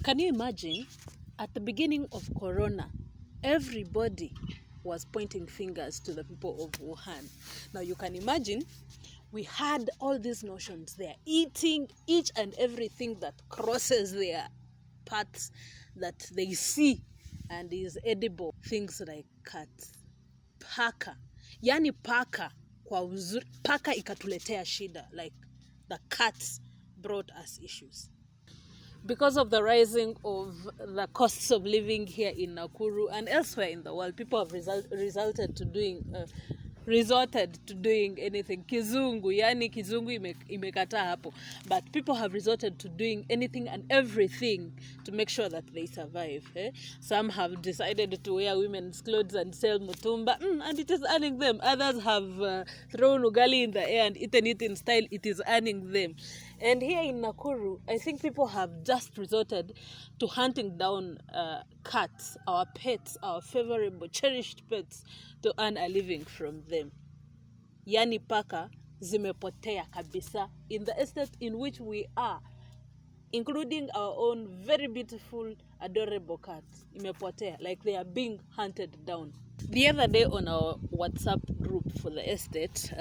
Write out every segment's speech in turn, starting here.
Can you imagine, at the beginning of Corona, everybody was pointing fingers to the people of Wuhan. Now you can imagine, we had all these notions. They're eating each and everything that crosses their paths that they see and is edible. Things like cats, paka. Yani paka, kwa uzuri, paka ikatuletea shida. Like the cats brought us issues. Because of the rising of the costs of living here in Nakuru and elsewhere in the world, people have resorted to doing anything. Kizungu, yani kizungu imekataa hapo. But people have resorted to doing anything and everything to make sure that they survive. Some have decided to wear women's clothes and sell mutumba, and it is earning them. Others have thrown ugali in the air and eaten it in style. It is earning them. And here in Nakuru, I think people have just resorted to hunting down cats, our pets, our favorable, cherished pets, to earn a living from them. Yani paka zimepotea kabisa in the estate in which we are, including our own very beautiful, adorable cats. Imepotea, like they are being hunted down. The other day on our WhatsApp group for the estate,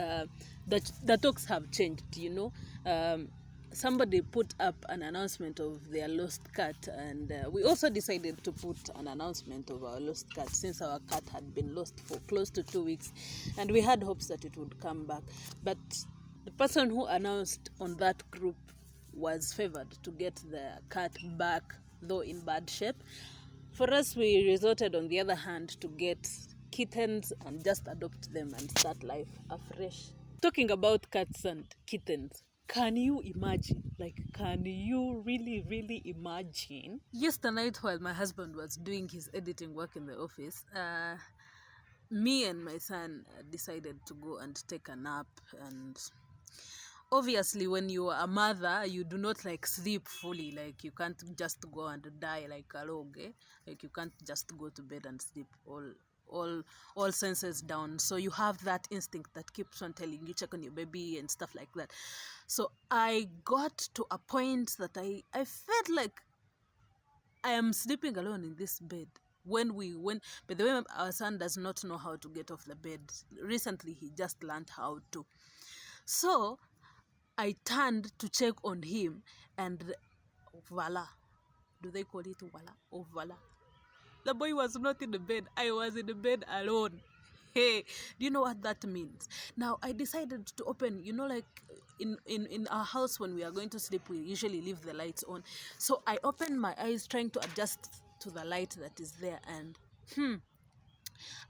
the talks have changed, you know. Somebody put up an announcement of their lost cat, and we also decided to put an announcement of our lost cat, since our cat had been lost for close to 2 weeks, and we had hopes that it would come back. But the person who announced on that group was favored to get the cat back, though in bad shape. For us, we resorted, on the other hand, to get kittens and just adopt them and start life afresh. Talking about cats and kittens, can you imagine? Like, can you really imagine? Yesterday night, while my husband was doing his editing work in the office, me and my son decided to go and take a nap. And obviously, when you are a mother, you do not like sleep fully. Like, you can't just go and die like a log. Like, you can't just go to bed and sleep all senses down. So you have that instinct that keeps on telling you, check on your baby and stuff like that. So I got to a point that I felt like I am sleeping alone in this bed. When by the way, our son does not know how to get off the bed. Recently, he just learned how to. So I turned to check on him, and voila. Do they call it voila? Oh, voila. The boy was not in the bed. I was in the bed alone. Hey, do you know what that means? Now, I decided to open, you know, like in our house, when we are going to sleep, we usually leave the lights on. So I opened my eyes, trying to adjust to the light that is there, and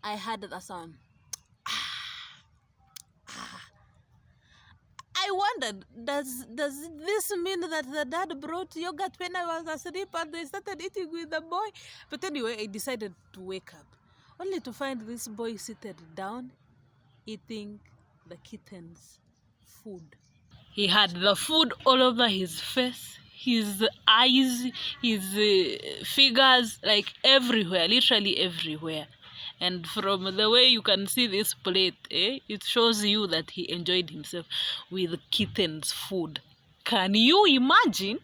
I heard the sound. I wondered, does this mean that the dad brought yogurt when I was asleep and they started eating with the boy? But anyway, I decided to wake up, only to find this boy seated down, eating the kitten's food. He had the food all over his face, his eyes, his fingers, like everywhere, literally everywhere. And from the way you can see this plate, it shows you that he enjoyed himself with kitten's food. Can you imagine?